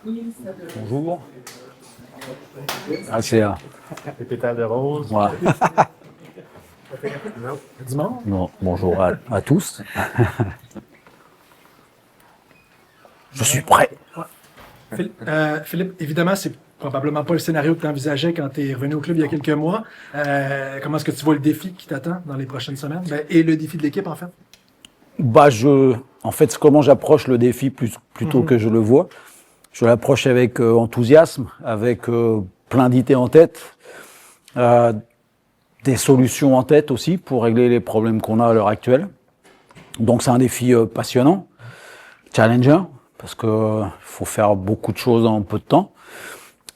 Bonjour. Ah, c'est Les pétales de rose. ouais. Du monde? Non, bonjour à tous. Je suis prêt. Philippe, évidemment, c'est probablement pas le scénario que tu envisageais quand tu es revenu au club il y a quelques mois. Comment est-ce que tu vois le défi qui t'attend dans les prochaines semaines? Et le défi de l'équipe, en fait? En fait, c'est comment j'approche le défi plutôt que je le vois. Je l'approche avec enthousiasme, avec plein d'idées en tête, des solutions en tête aussi pour régler les problèmes qu'on a à l'heure actuelle. Donc c'est un défi passionnant, challengeant, parce que faut faire beaucoup de choses en peu de temps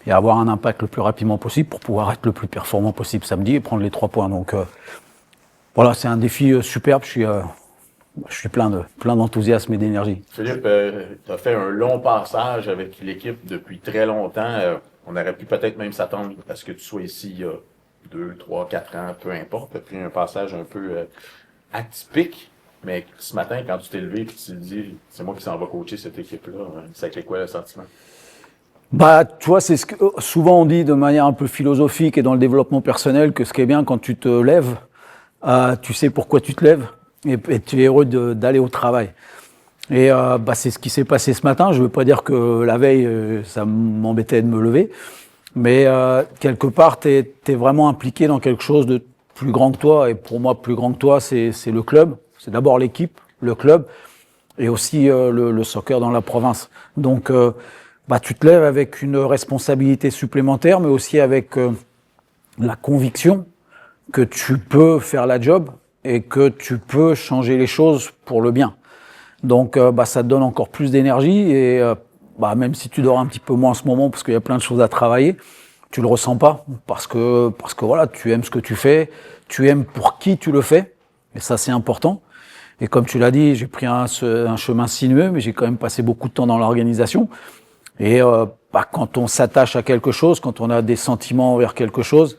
et avoir un impact le plus rapidement possible pour pouvoir être le plus performant possible samedi et prendre les 3 points. Donc voilà, c'est un défi superbe. Je suis plein d'enthousiasme et d'énergie. Philippe, tu as fait un long passage avec l'équipe depuis très longtemps. On aurait pu peut-être même s'attendre à ce que tu sois ici il y a 2, 3, 4 ans, peu importe. Tu as pris un passage un peu atypique. Mais ce matin, quand tu t'es levé et tu te dis c'est moi qui s'en va coacher cette équipe-là, ça a été quoi le sentiment? Tu vois, c'est ce que souvent on dit de manière un peu philosophique et dans le développement personnel que ce qui est bien quand tu te lèves, tu sais pourquoi tu te lèves et tu es heureux d'aller au travail. Et c'est ce qui s'est passé ce matin. Je veux pas dire que la veille, ça m'embêtait de me lever, mais quelque part, t'es vraiment impliqué dans quelque chose de plus grand que toi. Et pour moi, plus grand que toi, c'est le club. C'est d'abord l'équipe, le club, et aussi le soccer dans la province. Donc, tu te lèves avec une responsabilité supplémentaire, mais aussi avec la conviction que tu peux faire la job et que tu peux changer les choses pour le bien. Donc, ça te donne encore plus d'énergie et même si tu dors un petit peu moins en ce moment parce qu'il y a plein de choses à travailler, tu le ressens pas parce que voilà, tu aimes ce que tu fais, tu aimes pour qui tu le fais, et ça c'est important. Et comme tu l'as dit, j'ai pris un chemin sinueux, mais j'ai quand même passé beaucoup de temps dans l'organisation. Et quand on s'attache à quelque chose, quand on a des sentiments envers quelque chose,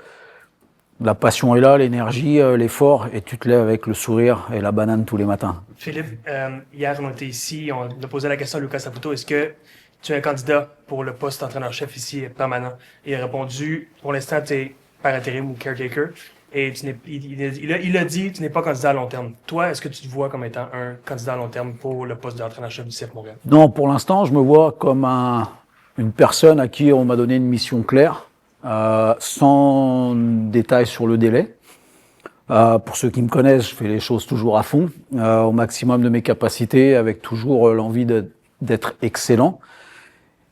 la passion est là, l'énergie, l'effort, et tu te lèves avec le sourire et la banane tous les matins. Philippe, hier, on était ici, on a posé la question à Lucas Saputo, est-ce que tu es un candidat pour le poste d'entraîneur-chef ici permanent? Il a répondu, pour l'instant, tu es par intérim ou caretaker, et il a dit, tu n'es pas candidat à long terme. Toi, est-ce que tu te vois comme étant un candidat à long terme pour le poste d'entraîneur-chef du CF Montréal? Non, pour l'instant, je me vois comme une personne à qui on m'a donné une mission claire, sans détails sur le délai. Pour ceux qui me connaissent, je fais les choses toujours à fond, au maximum de mes capacités, avec toujours l'envie d'être excellent.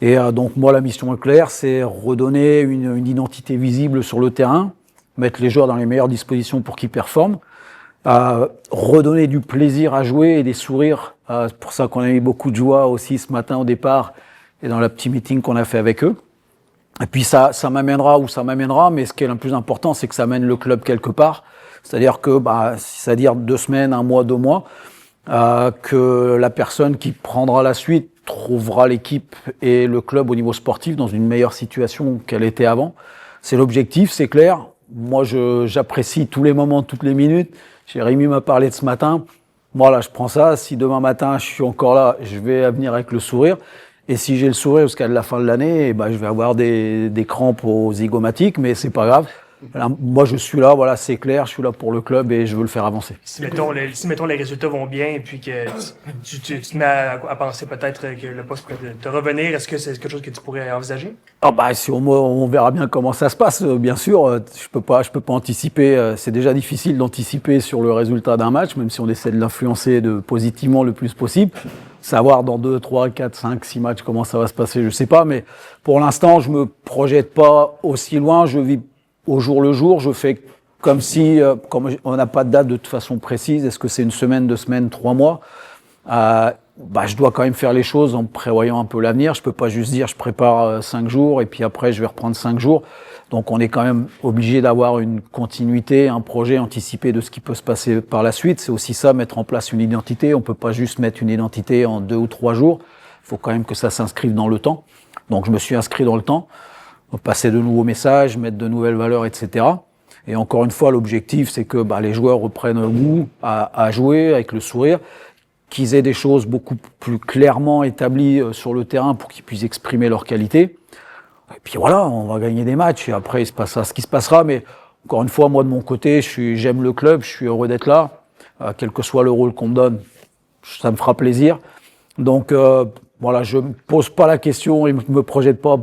Et donc moi, la mission est claire, c'est redonner une identité visible sur le terrain, mettre les joueurs dans les meilleures dispositions pour qu'ils performent, redonner du plaisir à jouer et des sourires. C'est pour ça qu'on a eu beaucoup de joie aussi ce matin au départ et dans le petit meeting qu'on a fait avec eux. Et puis ça m'amènera où ça m'amènera, mais ce qui est le plus important, c'est que ça mène le club quelque part. C'est-à-dire que, c'est-à-dire 2 semaines, 1 mois, 2 mois, que la personne qui prendra la suite trouvera l'équipe et le club au niveau sportif dans une meilleure situation qu'elle était avant. C'est l'objectif, c'est clair. Moi, j'apprécie tous les moments, toutes les minutes. Jérémy m'a parlé de ce matin. Moi, là, je prends ça. Si demain matin, je suis encore là, je vais venir avec le sourire. Et si j'ai le sourire jusqu'à la fin de l'année, je vais avoir des crampes aux zygomatiques, mais c'est pas grave. Alors, moi, je suis là, voilà, c'est clair, je suis là pour le club et je veux le faire avancer. Si mettons les résultats vont bien et puis que tu te mets à penser peut-être que le poste pourrait te revenir, est-ce que c'est quelque chose que tu pourrais envisager? Si on verra bien comment ça se passe, bien sûr. Je peux pas anticiper. C'est déjà difficile d'anticiper sur le résultat d'un match, même si on essaie de l'influencer positivement le plus possible. Savoir dans 2, 3, 4, 5, 6 matchs comment ça va se passer, je sais pas. Mais pour l'instant, je me projette pas aussi loin. Je vis au jour le jour. Je fais comme on n'a pas de date de toute façon précise. Est-ce que c'est 1 semaine, 2 semaines, 3 mois? Je dois quand même faire les choses en prévoyant un peu l'avenir. Je peux pas juste dire je prépare 5 jours et puis après je vais reprendre 5 jours. Donc on est quand même obligé d'avoir une continuité, un projet anticipé de ce qui peut se passer par la suite. C'est aussi ça, mettre en place une identité. On peut pas juste mettre une identité en 2 ou 3 jours. Il faut quand même que ça s'inscrive dans le temps. Donc je me suis inscrit dans le temps. Passer de nouveaux messages, mettre de nouvelles valeurs, etc. Et encore une fois, l'objectif, c'est que les joueurs reprennent goût à jouer avec le sourire, qu'ils aient des choses beaucoup plus clairement établies sur le terrain pour qu'ils puissent exprimer leur qualité. Et puis voilà, on va gagner des matchs et après il se passera ce qui se passera. Mais encore une fois, moi de mon côté, j'aime le club, je suis heureux d'être là, quel que soit le rôle qu'on me donne, ça me fera plaisir. Donc voilà, je me pose pas la question et me projette pas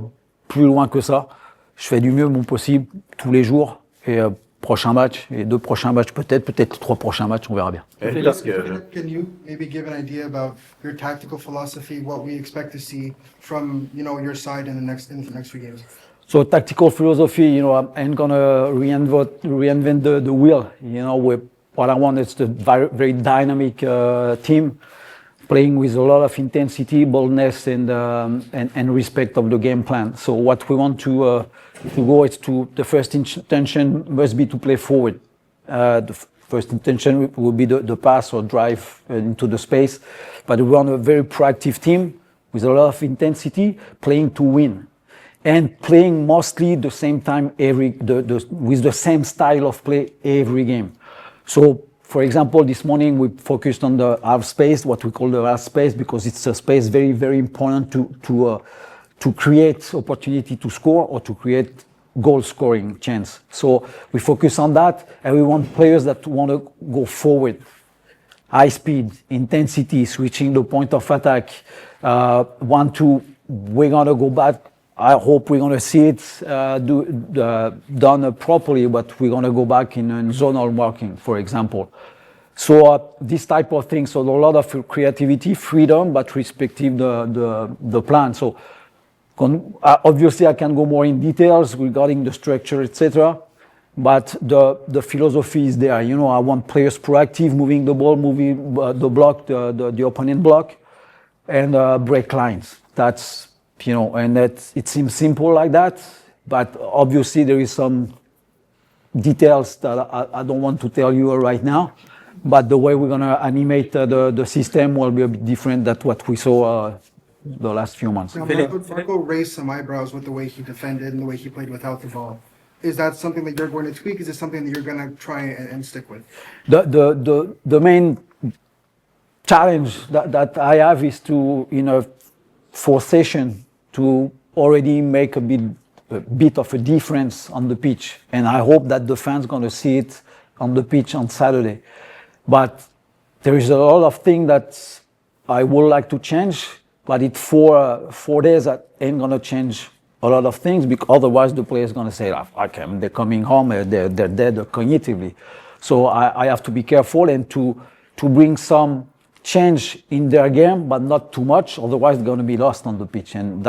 plus loin que ça. Je fais du mieux mon possible tous les jours et prochain match et 2 prochains matchs peut-être 3 prochains matchs, on verra bien. Parce que Can you maybe give an idea about your tactical philosophy, what we expect to see from your side in the next few games? So tactical philosophy, I ain't gonna reinvent the wheel. What I want is the very dynamic team, playing with a lot of intensity, boldness, and respect of the game plan. So what we want to go is the first intention must be to play forward. The first intention will be the pass or drive into the space, but we want a very proactive team with a lot of intensity, playing to win, and playing mostly the same time with the same style of play every game. So, for example, this morning we focused on the half space, what we call the half space, because it's a space very, very important to create opportunity to score or to create goal scoring chance. So we focus on that, and we want players that want to go forward, high speed, intensity, switching the point of attack. We're gonna go back. I hope we're going to see it done properly, but we're going to go back in zonal marking, for example. So this type of thing, so a lot of creativity, freedom, but respecting the plan. So obviously I can go more in details regarding the structure, etc. But the philosophy is there. I want players proactive, moving the ball, moving the block, the opponent block, and break lines. That's and it seems simple like that, but obviously there is some details that I don't want to tell you right now. But the way we're going to animate the system will be a bit different than what we saw the last few months. Now, Marco raised some eyebrows with the way he defended and the way he played without the ball. Is that something that you're going to tweak? Is it something that you're going to try and stick with? The main challenge that I have is to, in a 4th session, to already make a bit of a difference on the pitch. And I hope that the fans are going to see it on the pitch on Saturday. But there is a lot of things that I would like to change, but in 4 days that ain't going to change a lot of things, because otherwise the players are going to say, okay, they're coming home, they're dead cognitively. So I have to be careful and to bring some change in their game, but not too much, otherwise they're going to be lost on the pitch, and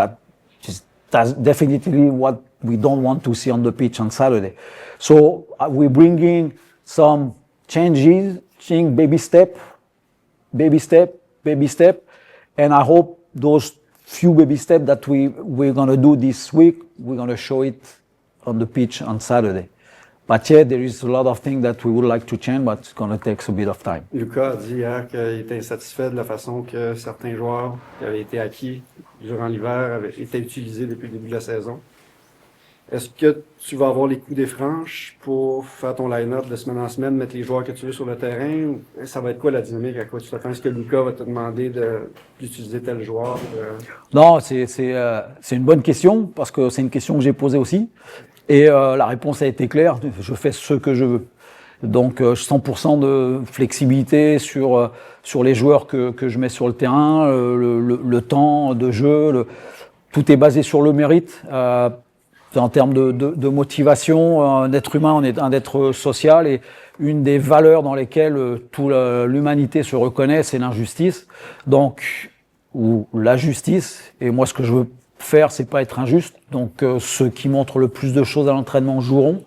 that's definitely what we don't want to see on the pitch on Saturday. So we're bringing some changes, baby step, and I hope those few baby steps that we're going to do this week, we're going to show it on the pitch on Saturday. But yeah, there is a lot of things that we would like to change, but it's going to take a bit of time. Lucas a dit hier qu'il était insatisfait de la façon que certains joueurs qui avaient été acquis durant l'hiver avaient été utilisés depuis le début de la saison. Est-ce que tu vas avoir les coups des franches pour faire ton line-up de semaine en semaine, mettre les joueurs que tu veux sur le terrain? Ou ça va être quoi la dynamique? À quoi tu t'attends? Est-ce que Lucas va te demander d'utiliser tel joueur? Non, c'est une bonne question, parce que c'est une question que j'ai posée aussi. Et la réponse a été claire, je fais ce que je veux. Donc 100% de flexibilité sur les joueurs que je mets sur le terrain, le temps de jeu, tout est basé sur le mérite. En termes de motivation, un être humain, on est un être social, et une des valeurs dans lesquelles toute l'humanité se reconnaît, c'est l'injustice. Donc, ou la justice, et moi ce que je veux faire, c'est pas être injuste. Donc ceux qui montrent le plus de choses à l'entraînement joueront,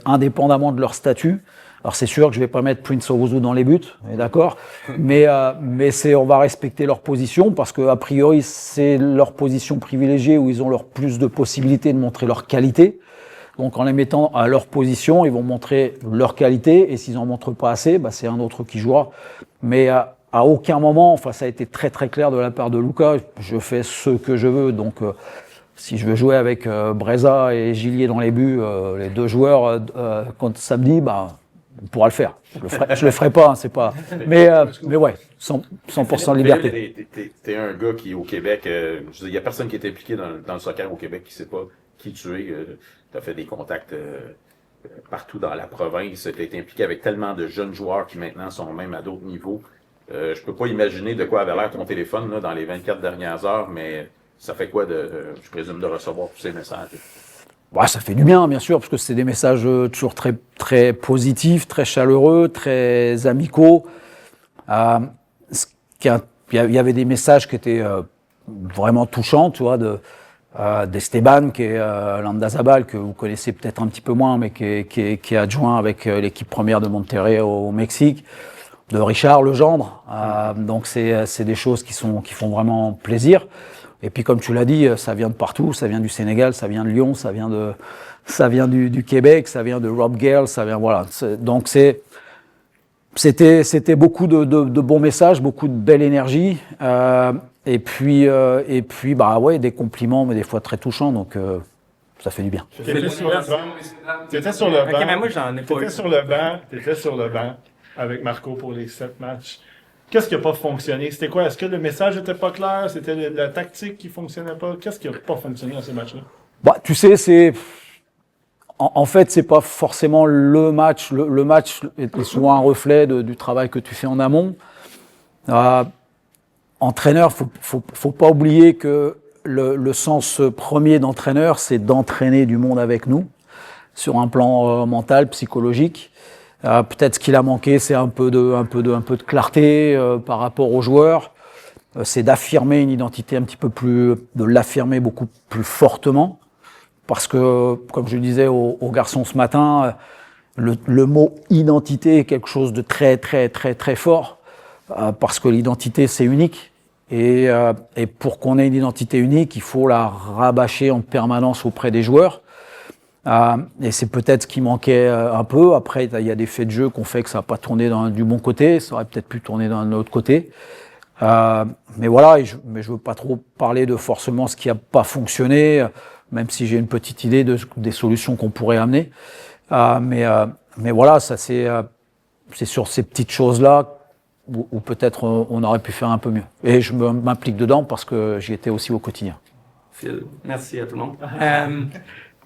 indépendamment de leur statut. Alors c'est sûr que je vais pas mettre Prince Owusu dans les buts, d'accord, mais on va respecter leur position, parce que a priori c'est leur position privilégiée où ils ont leur plus de possibilités de montrer leur qualité. Donc en les mettant à leur position, ils vont montrer leur qualité, et s'ils en montrent pas assez, c'est un autre qui jouera. Mais à aucun moment, enfin ça a été très très clair de la part de Lucas, je fais ce que je veux. Donc si je veux jouer avec Breza et Gillier dans les buts, les 2 joueurs contre samedi, on pourra le faire. Je le ferai pas, hein, c'est pas. Mais ouais, 100% de liberté. T'es un gars qui, au Québec, je veux dire, il y a personne qui est impliqué dans le soccer au Québec qui sait pas qui tu es. T'as fait des contacts partout dans la province. T'as été impliqué avec tellement de jeunes joueurs qui maintenant sont même à d'autres niveaux. Je peux pas imaginer de quoi avait l'air ton téléphone là, dans les 24 dernières heures, mais ça fait quoi je présume, de recevoir tous ces messages? Ouais, ça fait du bien, bien sûr, parce que c'est des messages toujours très, très positifs, très chaleureux, très amicaux. Il y avait des messages qui étaient vraiment touchants, tu vois, d'Esteban, qui est Landazabal, que vous connaissez peut-être un petit peu moins, mais qui est adjoint avec l'équipe première de Monterrey au Mexique, de Richard Legendre. Donc c'est des choses qui font vraiment plaisir. Et puis comme tu l'as dit, ça vient de partout, ça vient du Sénégal, ça vient de Lyon, ça vient du Québec, ça vient de Rob Gale, ça vient voilà. Donc c'était beaucoup de bons messages, beaucoup de belle énergie, et puis bah ouais, des compliments, mais des fois très touchants, donc ça fait du bien. T'étais sur le banc. T'étais sur le banc. Ok, mais moi, j'en ai pas eu. T'étais sur le banc avec Marco pour les 7 matchs. Qu'est-ce qui n'a pas fonctionné? C'était quoi? Est-ce que le message n'était pas clair? C'était la tactique qui fonctionnait pas? Qu'est-ce qui n'a pas fonctionné dans ces matchs-là? Bah, tu sais, en fait, c'est pas forcément le match. Le match est souvent un reflet du travail que tu fais en amont. Entraîneur, faut pas oublier que le sens premier d'entraîneur, c'est d'entraîner du monde avec nous, sur un plan mental, psychologique. Peut-être ce qu'il a manqué, c'est un peu de clarté par rapport aux joueurs. C'est d'affirmer une identité un petit peu plus, de l'affirmer beaucoup plus fortement. Parce que, comme je le disais aux garçons ce matin, le mot identité est quelque chose de très, très, très, très fort. Parce que l'identité, c'est unique. Et pour qu'on ait une identité unique, il faut la rabâcher en permanence auprès des joueurs. Et c'est peut-être ce qui manquait un peu. Après, il y a des faits de jeu qui ont fait que ça n'a pas tourné du bon côté. Ça aurait peut-être pu tourner d'un autre côté. Mais voilà, mais je veux pas trop parler de forcément ce qui n'a pas fonctionné, même si j'ai une petite idée des solutions qu'on pourrait amener. Mais voilà, ça c'est sur ces petites choses-là où peut-être on aurait pu faire un peu mieux. Et je m'implique dedans parce que j'y étais aussi au quotidien. Phil, merci à tout le monde.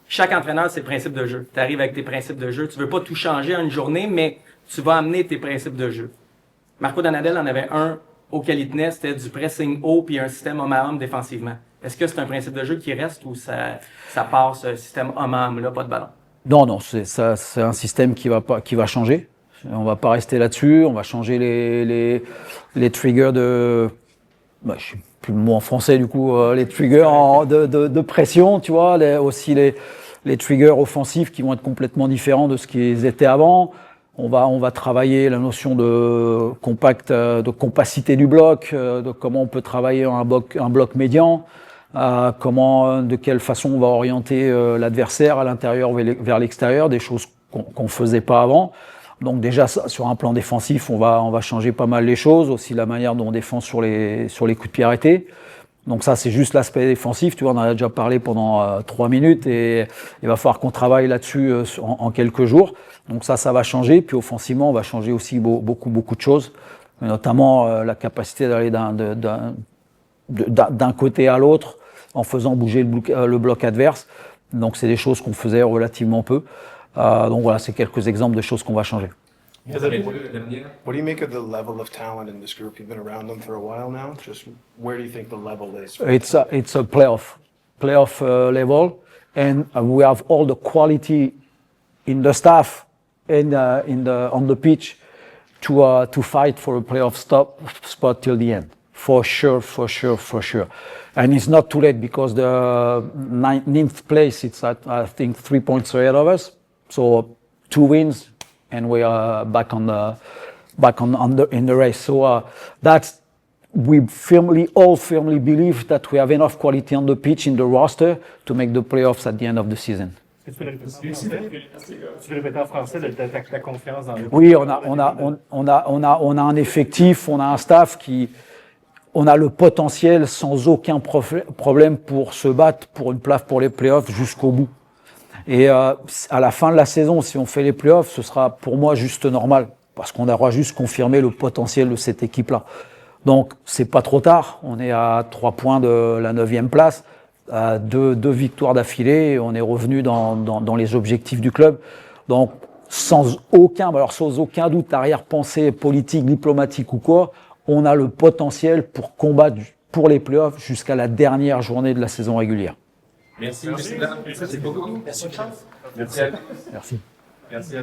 Chaque entraîneur a ses principes de jeu. Tu arrives avec tes principes de jeu. Tu veux pas tout changer en une journée, mais tu vas amener tes principes de jeu. Marco Donadel en avait un auquel il tenait, c'était du pressing haut puis un système homme à homme défensivement. Est-ce que c'est un principe de jeu qui reste ou ça passe ce système homme à homme là, pas de ballon? Non, c'est un système qui va changer. On va pas rester là-dessus. On va changer les triggers de, je sais plus le mot en français du coup, les triggers de pression, tu vois, aussi les triggers offensifs qui vont être complètement différents de ce qu'ils étaient avant. On va travailler la notion de compacité du bloc, de comment on peut travailler un bloc médian, de quelle façon on va orienter l'adversaire à l'intérieur vers l'extérieur, des choses qu'on faisait pas avant. Donc déjà sur un plan défensif, on va changer pas mal les choses, aussi la manière dont on défend sur les coups de pied arrêtés. Donc ça, c'est juste l'aspect défensif. Tu vois, on en a déjà parlé pendant 3 minutes et il va falloir qu'on travaille là-dessus en quelques jours. Donc ça va changer. Puis offensivement, on va changer aussi beaucoup de choses, notamment la capacité d'aller d'un côté à l'autre en faisant bouger le bloc adverse. Donc c'est des choses qu'on faisait relativement peu. Donc voilà, c'est quelques exemples de choses qu'on va changer. What do you make of the level of talent in this group? You've been around them for a while now. Just where do you think the level is? It's a playoff level, and we have all the quality in the staff and on the pitch to fight for a playoff spot till the end. For sure. And it's not too late because the 9th place, it's at, I think, 3 points ahead of us. So 2 wins, and we are back in the race. So we all firmly believe that we have enough quality on the pitch in the roster to make the playoffs at the end of the season. Tu peux répéter en français la confiance dans le. Oui, on a un effectif, on a un staff on a le potentiel sans aucun problème pour se battre pour une place pour les playoffs jusqu'au bout. Et à la fin de la saison, si on fait les playoffs, ce sera pour moi juste normal, parce qu'on aura juste confirmé le potentiel de cette équipe-là. Donc, c'est pas trop tard. On est à 3 points de la 9e place, à deux victoires d'affilée, et on est revenu dans les objectifs du club. Donc, sans aucun doute, arrière-pensée politique, diplomatique ou quoi, on a le potentiel pour combattre pour les playoffs jusqu'à la dernière journée de la saison régulière. Merci. Merci beaucoup. Merci. Merci. Merci.